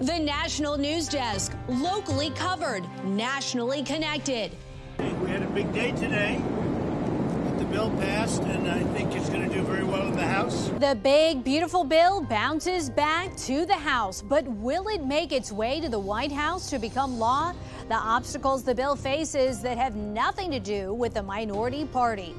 The National News Desk, locally covered, nationally connected. We had a big day today. The bill passed, and I think it's going to do very well in the House. The big, beautiful bill bounces back to the House, but will it make its way to the White House to become law? The obstacles the bill faces that have nothing to do with the minority party.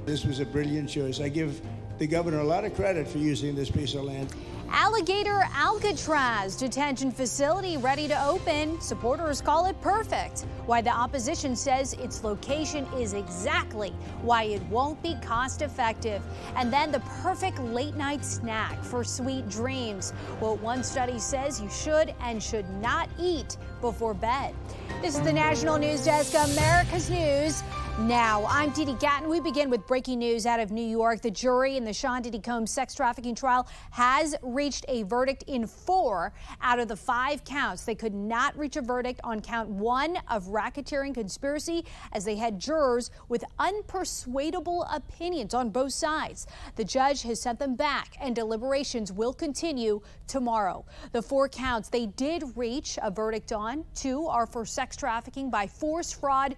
This was a brilliant choice. I give the governor a lot of credit for using this piece of land. Alligator Alcatraz detention facility ready to open. Supporters call it perfect. Why the opposition says its location is exactly why it won't be cost effective. And then the perfect late night snack for sweet dreams. What one study says you should and should not eat before bed. This is the National News Desk, America's News. Now, I'm Dee Dee Gatton. We begin with breaking news out of New York. The jury in the Sean Diddy Combs sex trafficking trial has reached a verdict in 4 out of the 5 counts. They could not reach a verdict on count 1 of racketeering conspiracy as they had jurors with unpersuadable opinions on both sides. The judge has sent them back and deliberations will continue tomorrow. The 4 counts they did reach a verdict on. 2 are for sex trafficking by force, fraud,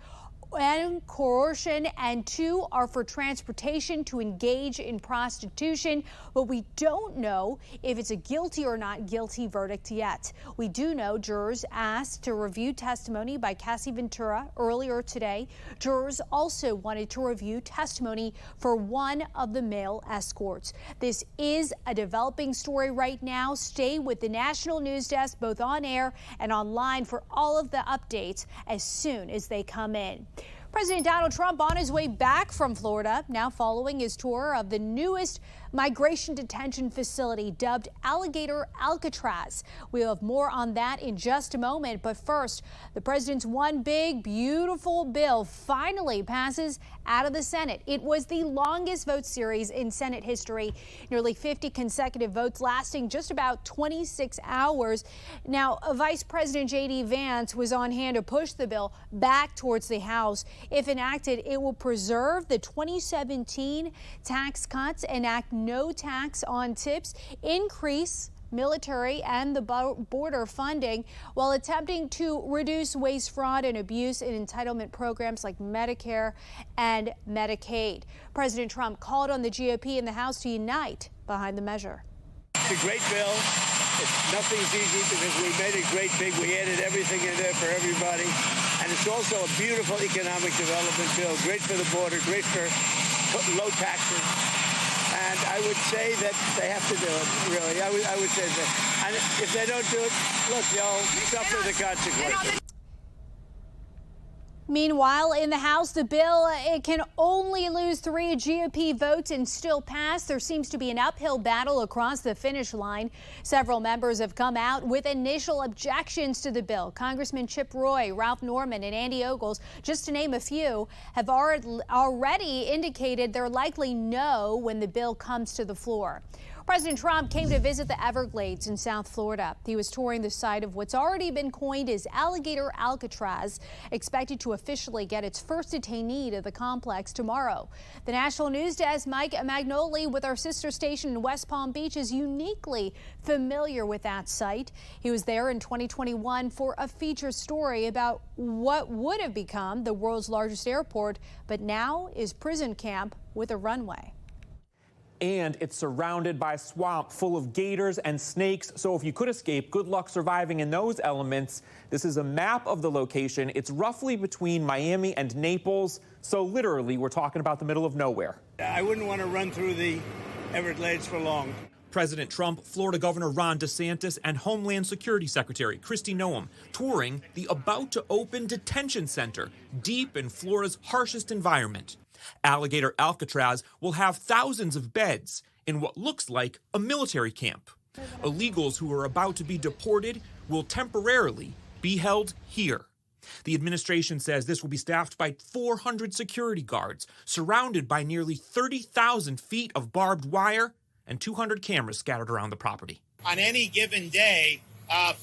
and coercion, and 2 are for transportation to engage in prostitution. But we don't know if it's a guilty or not guilty verdict yet. We do know jurors asked to review testimony by Cassie Ventura earlier today. Jurors also wanted to review testimony for one of the male escorts. This is a developing story right now. Stay with the National News Desk, both on air and online, for all of the updates as soon as they come in. President Donald Trump on his way back from Florida, now following his tour of the newest migration detention facility dubbed Alligator Alcatraz. We'll have more on that in just a moment. But first, the president's one big, beautiful bill finally passes out of the Senate. It was the longest vote series in Senate history, nearly 50 consecutive votes lasting just about 26 hours. Now, Vice President J.D. Vance was on hand to push the bill back towards the House. If enacted, it will preserve the 2017 tax cuts, enact no tax on tips, increase military and the border funding, while attempting to reduce waste, fraud, and abuse in entitlement programs like Medicare and Medicaid. President Trump called on the GOP in the House to unite behind the measure. It's a great bill. Nothing's easy because we made it great big. We added everything in there for everybody. And it's also a beautiful economic development bill, great for the border, great for low taxes. And I would say that they have to do it, really. I would say that. And if they don't do it, look, they'll suffer the consequences. Meanwhile, in the House, the bill, it can only lose 3 GOP votes and still pass. There seems to be an uphill battle across the finish line. Several members have come out with initial objections to the bill. Congressman Chip Roy, Ralph Norman, and Andy Ogles, just to name a few, have already indicated they're likely no when the bill comes to the floor. President Trump came to visit the Everglades in South Florida. He was touring the site of what's already been coined as Alligator Alcatraz, expected to officially get its first detainee to the complex tomorrow. The National News Desk, Mike Magnoli, with our sister station in West Palm Beach, is uniquely familiar with that site. He was there in 2021 for a feature story about what would have become the world's largest airport, but now is prison camp with a runway. And it's surrounded by swamp full of gators and snakes. So if you could escape, good luck surviving in those elements. This is a map of the location. It's roughly between Miami and Naples. So literally, we're talking about the middle of nowhere. I wouldn't want to run through the Everglades for long. President Trump, Florida Governor Ron DeSantis, and Homeland Security Secretary Kristi Noem touring the about-to-open detention center deep in Florida's harshest environment. Alligator Alcatraz will have thousands of beds in what looks like a military camp. Illegals who are about to be deported will temporarily be held here. The administration says this will be staffed by 400 security guards, surrounded by nearly 30,000 feet of barbed wire and 200 cameras scattered around the property. On any given day,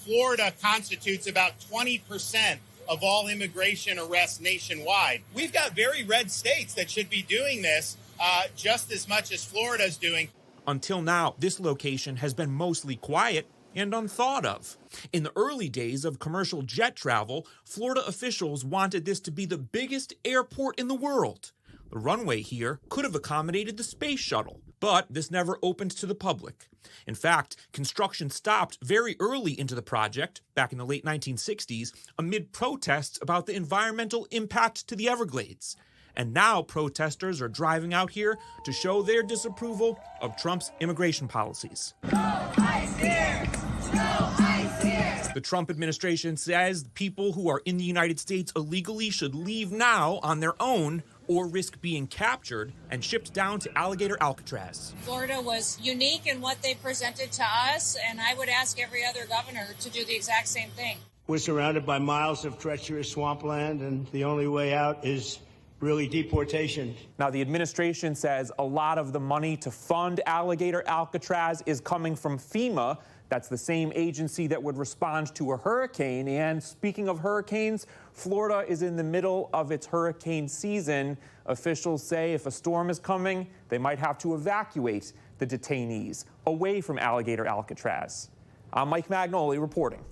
Florida constitutes about 20% of all immigration arrests nationwide. We've got very red states that should be doing this just as much as Florida's doing. Until now, this location has been mostly quiet. and unthought of. In the early days of commercial jet travel, Florida officials wanted this to be the biggest airport in the world. The runway here could have accommodated the space shuttle, but this never opened to the public. In fact, construction stopped very early into the project, back in the late 1960s, amid protests about the environmental impact to the Everglades. And now protesters are driving out here to show their disapproval of Trump's immigration policies. No ICE here! No ICE here! The Trump administration says people who are in the United States illegally should leave now on their own or risk being captured and shipped down to Alligator Alcatraz. Florida was unique in what they presented to us, and I would ask every other governor to do the exact same thing. We're surrounded by miles of treacherous swampland, and the only way out is really deportation. Now, the administration says a lot of the money to fund Alligator Alcatraz is coming from FEMA. That's the same agency that would respond to a hurricane. And speaking of hurricanes, Florida is in the middle of its hurricane season. Officials say if a storm is coming, they might have to evacuate the detainees away from Alligator Alcatraz. I'm Mike Magnoli reporting.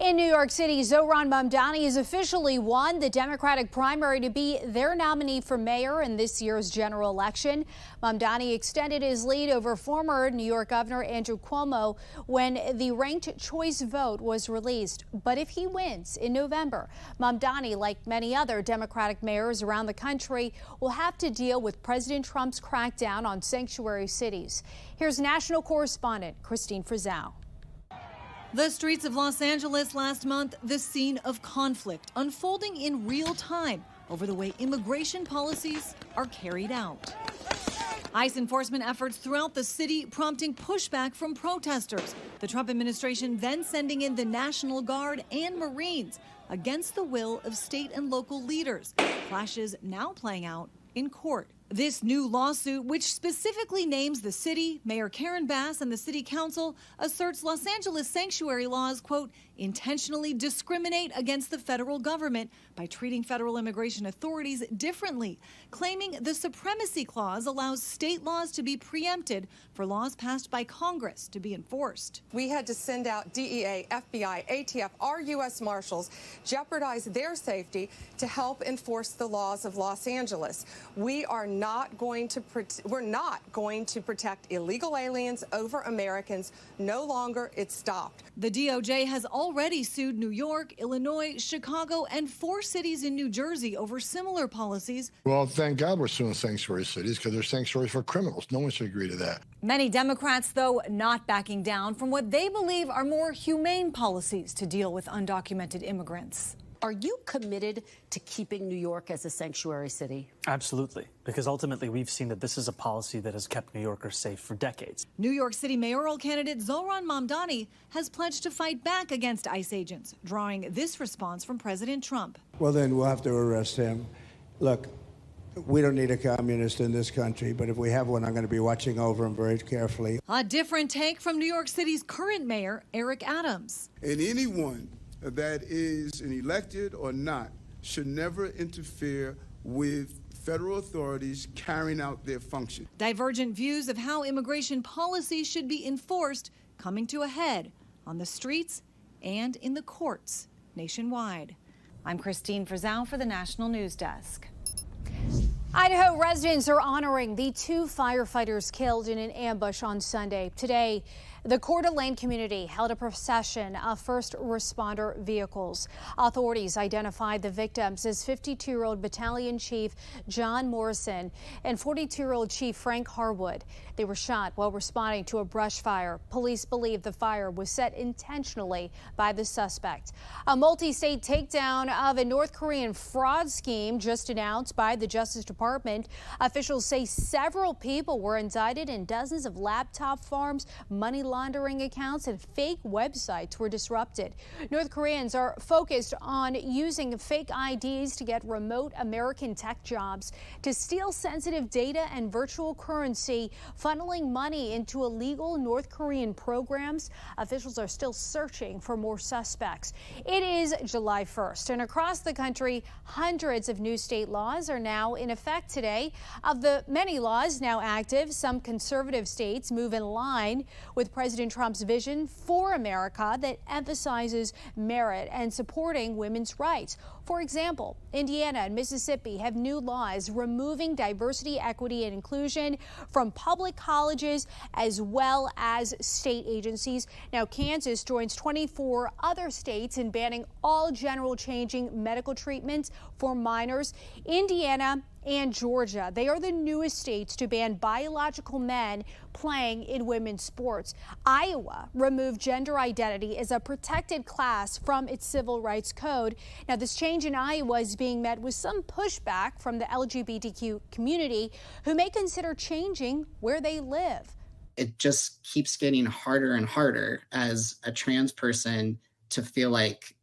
In New York City, Zohran Mamdani has officially won the Democratic primary to be their nominee for mayor in this year's general election. Mamdani extended his lead over former New York Governor Andrew Cuomo when the ranked choice vote was released. But if he wins in November, Mamdani, like many other Democratic mayors around the country, will have to deal with President Trump's crackdown on sanctuary cities. Here's national correspondent Christine Frizzell. The streets of Los Angeles last month, the scene of conflict unfolding in real time over the way immigration policies are carried out. ICE enforcement efforts throughout the city prompting pushback from protesters. The Trump administration then sending in the National Guard and Marines against the will of state and local leaders. Clashes now playing out in court. This new lawsuit, which specifically names the city, Mayor Karen Bass, and the city council, asserts Los Angeles sanctuary laws, quote, intentionally discriminate against the federal government by treating federal immigration authorities differently, claiming the supremacy clause allows state laws to be preempted for laws passed by Congress to be enforced. We had to send out DEA, FBI, ATF, our U.S. Marshals, jeopardize their safety to help enforce the laws of Los Angeles. We're not going to protect illegal aliens over Americans. No longer. It's stopped. The DOJ has already sued New York, Illinois, Chicago, and 4 cities in New Jersey over similar policies. Well, thank God we're suing sanctuary cities because they're sanctuaries for criminals. No one should agree to that. Many Democrats, though, not backing down from what they believe are more humane policies to deal with undocumented immigrants. Are you committed to keeping New York as a sanctuary city? Absolutely, because ultimately we've seen that this is a policy that has kept New Yorkers safe for decades. New York City mayoral candidate Zohran Mamdani has pledged to fight back against ICE agents, drawing this response from President Trump. Well, then we'll have to arrest him. Look, we don't need a communist in this country, but if we have one, I'm going to be watching over him very carefully. A different take from New York City's current mayor, Eric Adams. And anyone that is an elected or not should never interfere with federal authorities carrying out their function. Divergent views of how immigration policy should be enforced coming to a head on the streets and in the courts nationwide. I'm Christine Frizzell for the National News Desk. Idaho residents are honoring the 2 firefighters killed in an ambush on Sunday. Today, the Coeur d'Alene community held a procession of first responder vehicles. Authorities identified the victims as 52-year-old Battalion Chief John Morrison and 42-year-old Chief Frank Harwood. They were shot while responding to a brush fire. Police believe the fire was set intentionally by the suspect. A multi-state takedown of a North Korean fraud scheme just announced by the Justice Department. Officials say several people were indicted and dozens of laptop farms, money laundering accounts, and fake websites were disrupted. North Koreans are focused on using fake IDs to get remote American tech jobs, to steal sensitive data and virtual currency, funneling money into illegal North Korean programs. Officials are still searching for more suspects. It is July 1st, and across the country, hundreds of new state laws are now in effect today. Of the many laws now active, some conservative states move in line with President President Trump's vision for America that emphasizes merit and supporting women's rights. For example, Indiana and Mississippi have new laws removing diversity, equity, and inclusion from public colleges as well as state agencies. Now, Kansas joins 24 other states in banning all general changing medical treatments for minors. Indiana and Georgia, they are the newest states to ban biological men playing in women's sports. Iowa removed gender identity as a protected class from its civil rights code. Now, this change in Iowa is being met with some pushback from the LGBTQ community, who may consider changing where they live. It just keeps getting harder and harder as a trans person to feel like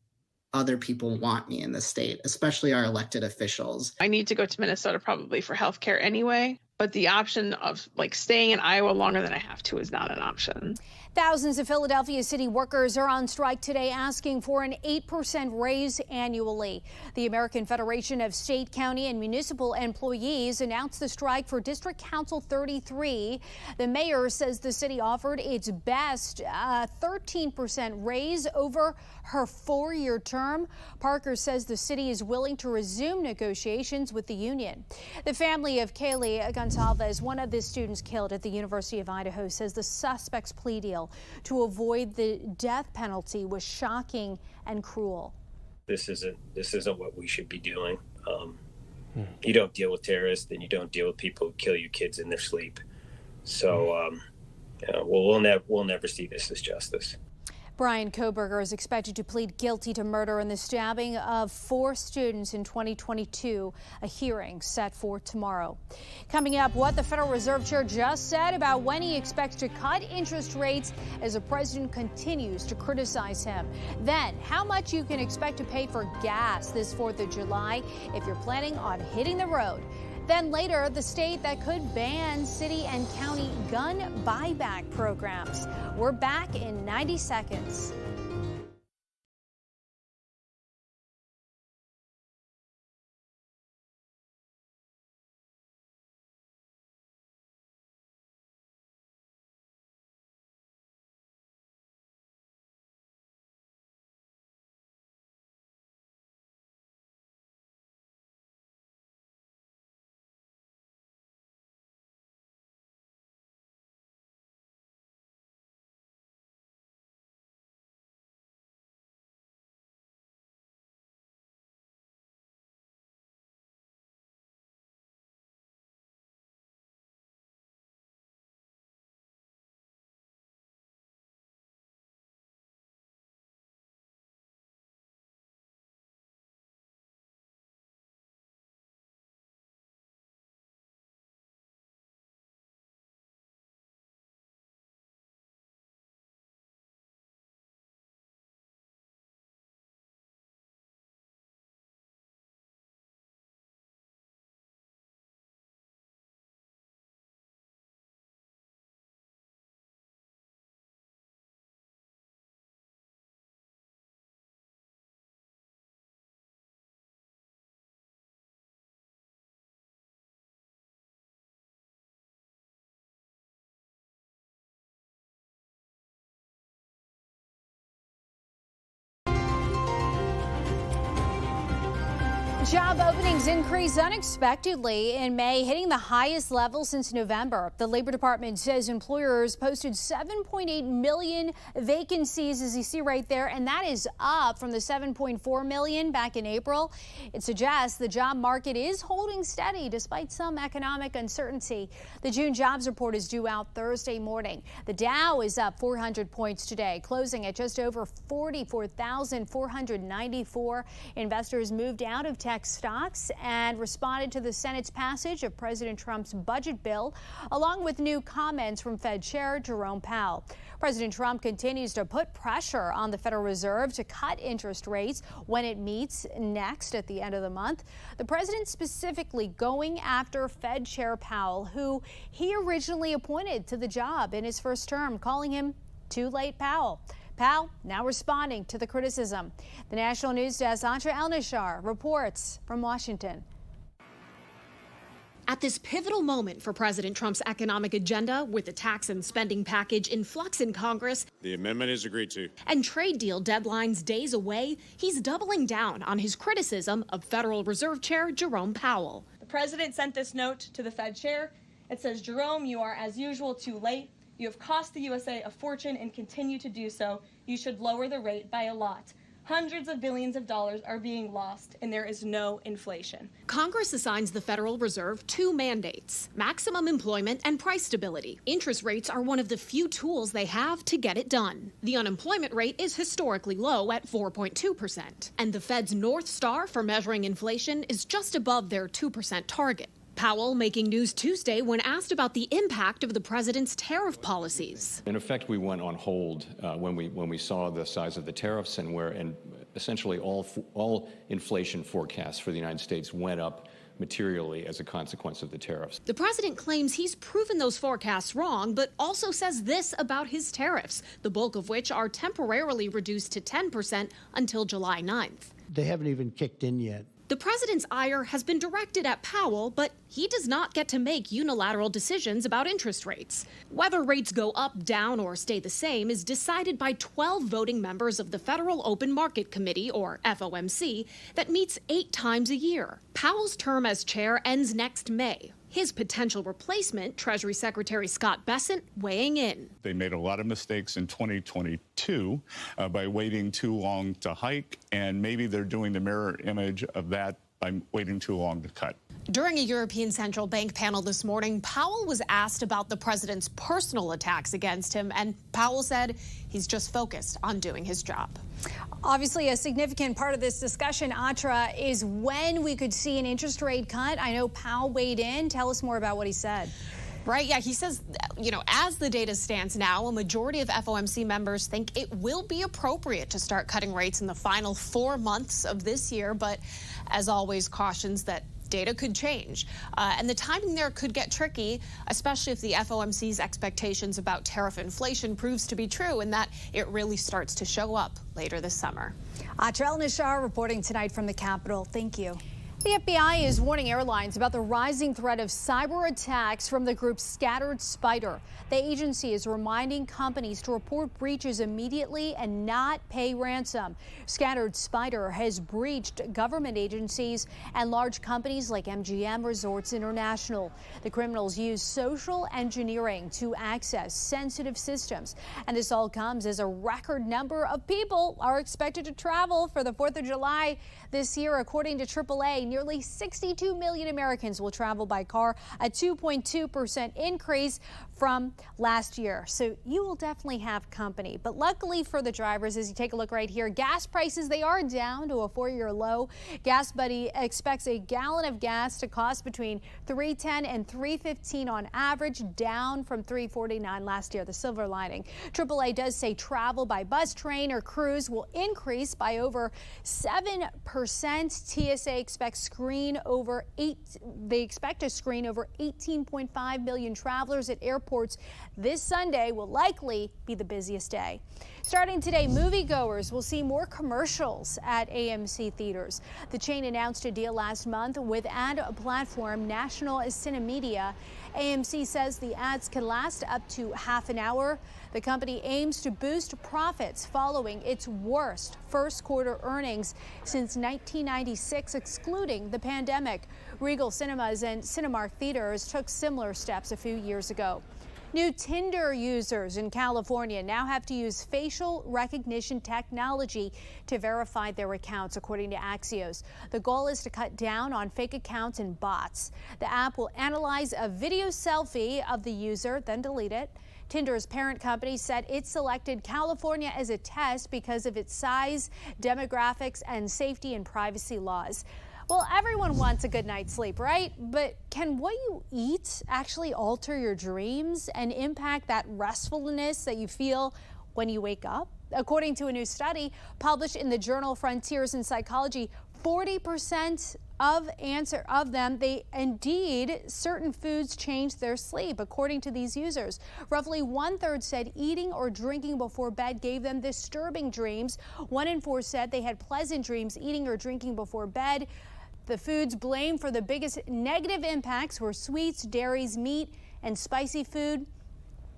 other people want me in the state, especially our elected officials. I need to go to Minnesota probably for healthcare anyway, but the option of staying in Iowa longer than I have to is not an option. Thousands of Philadelphia city workers are on strike today asking for an 8% raise annually. The American Federation of State, County, and Municipal Employees announced the strike for District Council 33. The mayor says the city offered its best 13% raise over her 4-year term. Parker says the city is willing to resume negotiations with the union. The family of Kaylee Gonzalez, one of the students killed at the University of Idaho, says the suspect's plea deal to avoid the death penalty was shocking and cruel. This isn't what we should be doing. You don't deal with terrorists, and you don't deal with people who kill your kids in their sleep. So we'll never see this as justice. Brian Koberger is expected to plead guilty to murder in the stabbing of 4 students in 2022. A hearing set for tomorrow. Coming up, what the Federal Reserve Chair just said about when he expects to cut interest rates as the president continues to criticize him. Then, how much you can expect to pay for gas this 4th of July if you're planning on hitting the road. Then later, the state that could ban city and county gun buyback programs. We're back in 90 seconds. Job openings increased unexpectedly in May, hitting the highest level since November. The Labor Department says employers posted 7.8 million vacancies, as you see right there, and that is up from the 7.4 million back in April. It suggests the job market is holding steady despite some economic uncertainty. The June jobs report is due out Thursday morning. The Dow is up 400 points today, closing at just over 44,494. Investors moved out of tech stocks and responded to the Senate's passage of President Trump's budget bill, along with new comments from Fed Chair Jerome Powell. President Trump continues to put pressure on the Federal Reserve to cut interest rates when it meets next at the end of the month. The president specifically going after Fed Chair Powell, who he originally appointed to the job in his first term, calling him too late Powell. Powell now responding to the criticism. The National News Desk, Atra El-Nashar reports from Washington. At this pivotal moment for President Trump's economic agenda, with the tax and spending package in flux in Congress, the amendment is agreed to, and trade deal deadlines days away, he's doubling down on his criticism of Federal Reserve Chair Jerome Powell. The president sent this note to the Fed chair. It says, Jerome, you are as usual too late. You have cost the USA a fortune and continue to do so. You should lower the rate by a lot. Hundreds of billions of dollars are being lost, and there is no inflation. Congress assigns the Federal Reserve two mandates: maximum employment and price stability. Interest rates are one of the few tools they have to get it done. The unemployment rate is historically low at 4.2%, and the Fed's North Star for measuring inflation is just above their 2% target. Powell making news Tuesday when asked about the impact of the president's tariff policies. In effect, we went on hold when we saw the size of the tariffs and essentially all inflation forecasts for the United States went up materially as a consequence of the tariffs. The president claims he's proven those forecasts wrong, but also says this about his tariffs, the bulk of which are temporarily reduced to 10% until July 9th. They haven't even kicked in yet. The president's ire has been directed at Powell, but he does not get to make unilateral decisions about interest rates. Whether rates go up, down, or stay the same is decided by 12 voting members of the Federal Open Market Committee, or FOMC, that meets 8 times a year. Powell's term as chair ends next May. His potential replacement, Treasury Secretary Scott Bessent, weighing in. They made a lot of mistakes in 2022 by waiting too long to hike, and maybe they're doing the mirror image of that by waiting too long to cut. During a European Central Bank panel this morning, Powell was asked about the president's personal attacks against him, and Powell said he's just focused on doing his job. Obviously, a significant part of this discussion, Atra, is when we could see an interest rate cut. I know Powell weighed in. Tell us more about what he said. Right, yeah, he says, as the data stands now, a majority of FOMC members think it will be appropriate to start cutting rates in the final 4 months of this year, but as always cautions that data could change. And the timing there could get tricky, especially if the FOMC's expectations about tariff inflation proves to be true and that it really starts to show up later this summer. Atra El-Nashar reporting tonight from the Capitol. Thank you. The FBI is warning airlines about the rising threat of cyber attacks from the group Scattered Spider. The agency is reminding companies to report breaches immediately and not pay ransom. Scattered Spider has breached government agencies and large companies like MGM Resorts International. The criminals use social engineering to access sensitive systems. And this all comes as a record number of people are expected to travel for the 4th of July this year. According to AAA, nearly 62 million Americans will travel by car, a 2.2% increase from last year. So you will definitely have company. But luckily for the drivers, as you take a look right here, gas prices, they are down to a 4-year low. Gas Buddy expects a gallon of gas to cost between $3.10 and $3.15 on average, down from $3.49 last year, the silver lining. AAA does say travel by bus, train, or cruise will increase by over 7%. TSA expects to screen over 18.5 million travelers at airports. This Sunday will likely be the busiest day. Starting today, moviegoers will see more commercials at AMC theaters. The chain announced a deal last month with ad platform National Cinemedia. AMC says the ads can last up to half an hour. The company aims to boost profits following its worst first quarter earnings since 1996, excluding the pandemic. Regal Cinemas and Cinemark Theaters took similar steps a few years ago. New Tinder users in California now have to use facial recognition technology to verify their accounts, according to Axios. The goal is to cut down on fake accounts and bots. The app will analyze a video selfie of the user, then delete it. Tinder's parent company said it selected California as a test because of its size, demographics, and safety and privacy laws. Well, everyone wants a good night's sleep, right? But can what you eat actually alter your dreams and impact that restfulness that you feel when you wake up? According to a new study published in the journal Frontiers in Psychology, 40% of them, certain foods change their sleep. According to these users, roughly 1/3 said eating or drinking before bed gave them disturbing dreams. 1 in 4 said they had pleasant dreams eating or drinking before bed. The foods blamed for the biggest negative impacts were sweets, dairies, meat, and spicy food.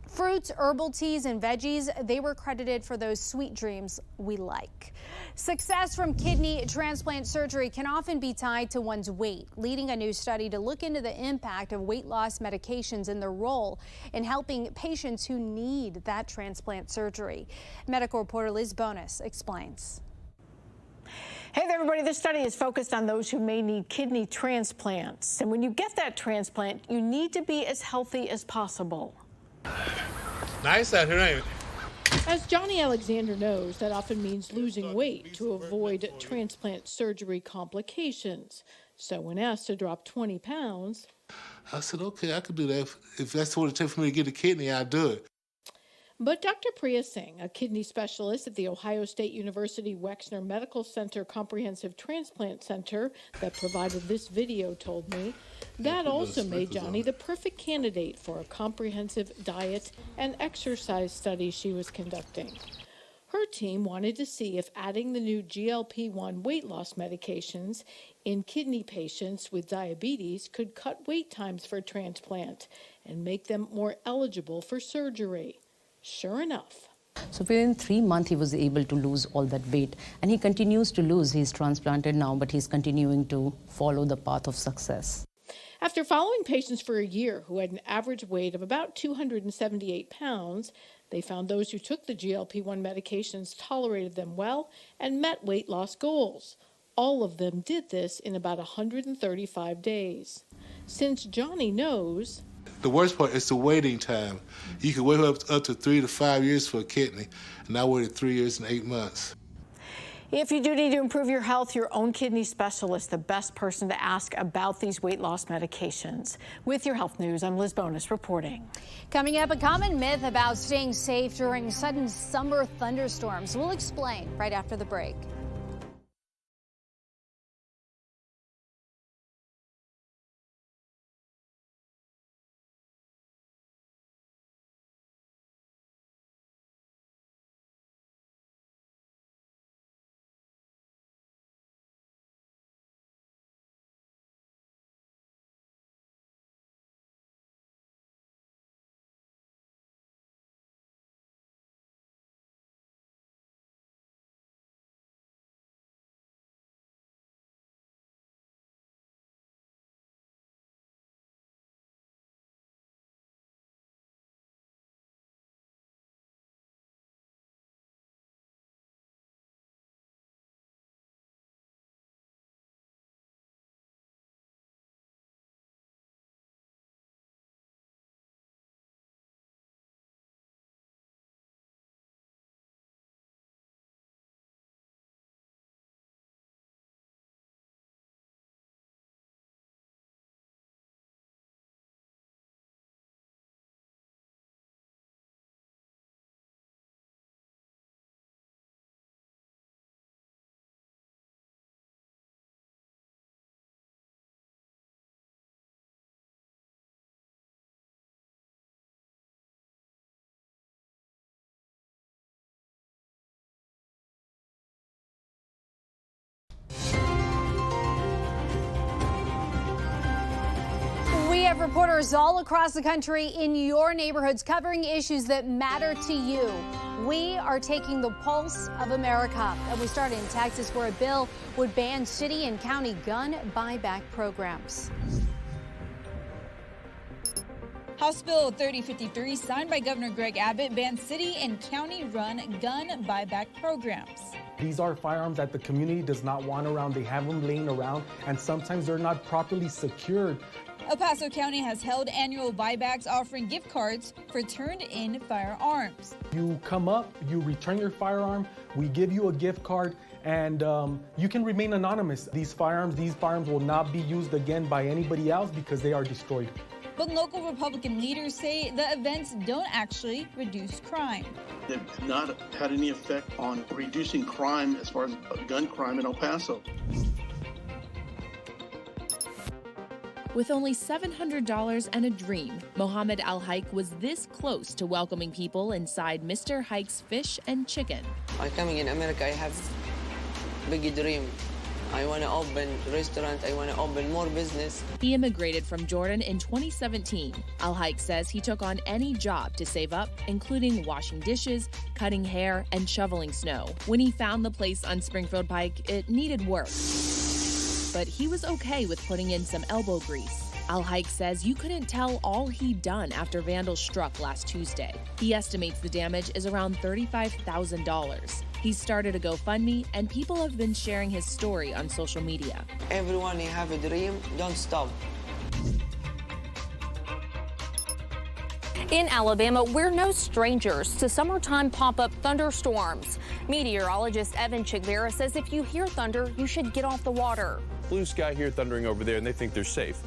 Fruits, herbal teas, and veggies, they were credited for those sweet dreams we like. Success from kidney transplant surgery can often be tied to one's weight, leading a new study to look into the impact of weight loss medications and their role in helping patients who need that transplant surgery. Medical reporter Liz Bonus explains. Hey there, everybody. This study is focused on those who may need kidney transplants. And when you get that transplant, you need to be as healthy as possible. Nice out here, ain't it? As Johnny Alexander knows, that often means losing weight to avoid transplant surgery complications. So when asked to drop 20 pounds, I said, okay, I could do that. If that's what it takes for me to get a kidney, I'll do it. But Dr. Priya Singh, a kidney specialist at the Ohio State University Wexner Medical Center Comprehensive Transplant Center that provided this video, told me that also made Johnny the perfect candidate for a comprehensive diet and exercise study she was conducting. Her team wanted to see if adding the new GLP-1 weight loss medications in kidney patients with diabetes could cut wait times for transplant and make them more eligible for surgery. Sure enough. So within 3 months, he was able to lose all that weight. And he continues to lose. He's transplanted now, but he's continuing to follow the path of success. After following patients for a year who had an average weight of about 278 pounds, they found those who took the GLP-1 medications tolerated them well and met weight loss goals. All of them did this in about 135 days. Since Johnny knows, The worst part is the waiting time. You can wait up to 3 to 5 years for a kidney, and I waited 3 years and 8 months. If you do need to improve your health, your own kidney specialist, the best person to ask about these weight loss medications. With your health news, I'm Liz Bonus reporting. Coming up, a common myth about staying safe during sudden summer thunderstorms. We'll explain right after the break. We have reporters all across the country in your neighborhoods covering issues that matter to you. We are taking the pulse of America. And we start in Texas, where a bill would ban city and county gun buyback programs. House Bill 3053, signed by Governor Greg Abbott, bans city and county-run gun buyback programs. These are firearms that the community does not want around. They have them laying around, and sometimes they're not properly secured. El Paso County has held annual buybacks offering gift cards for turned-in firearms. You come up, you return your firearm, we give you a gift card, and you can remain anonymous. These firearms will not be used again by anybody else because they are destroyed. But local Republican leaders say the events don't actually reduce crime. They've not had any effect on reducing crime as far as gun crime in El Paso. With only $700 and a dream, Mohammed Al-Haik was this close to welcoming people inside Mr. Haik's Fish and Chicken. I'm coming in America. I have big dream I want to open restaurant. I want to open more business. He immigrated from Jordan in 2017. Al-Haik says he took on any job to save up, including washing dishes, cutting hair, and shoveling snow. When he found the place on Springfield Pike, it needed work. But he was okay with putting in some elbow grease. Al-Haik says you couldn't tell all he'd done after vandals struck last Tuesday. He estimates the damage is around $35,000. He's started a GoFundMe, and people have been sharing his story on social media. Everyone, you have a dream, don't stop. In Alabama, we're no strangers to summertime pop-up thunderstorms. Meteorologist Evan Chigbera says if you hear thunder, you should get off the water. Blue sky here thundering over there, and they think they're safe.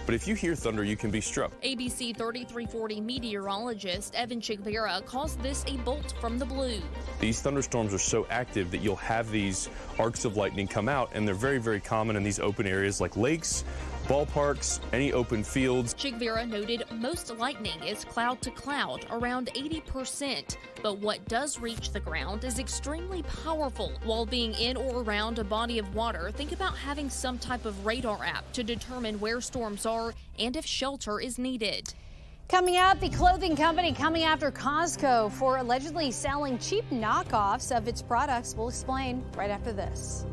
But if you hear thunder, you can be struck. ABC 3340 meteorologist Evan Chigbera calls this a bolt from the blue. These thunderstorms are so active that you'll have these arcs of lightning come out, and they're very, very common in these open areas like lakes, ballparks, any open fields. Chigbera noted most lightning is cloud to cloud, around 80%. But what does reach the ground is extremely powerful. While being in or around a body of water, think about having some type of radar app to determine where storms are and if shelter is needed. Coming up, the clothing company coming after Costco for allegedly selling cheap knockoffs of its products. We'll explain right after this.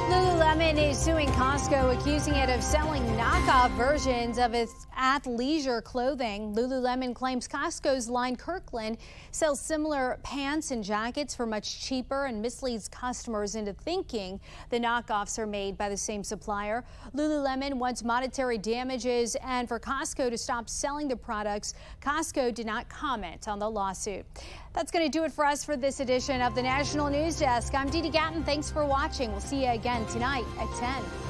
Lululemon is suing Costco, accusing it of selling knockoff versions of its athleisure clothing. Lululemon claims Costco's line Kirkland sells similar pants and jackets for much cheaper and misleads customers into thinking the knockoffs are made by the same supplier. Lululemon wants monetary damages and for Costco to stop selling the products. Costco did not comment on the lawsuit. That's going to do it for us for this edition of the National News Desk. I'm Dee Dee Gatton. Thanks for watching. We'll see you again tonight at 10.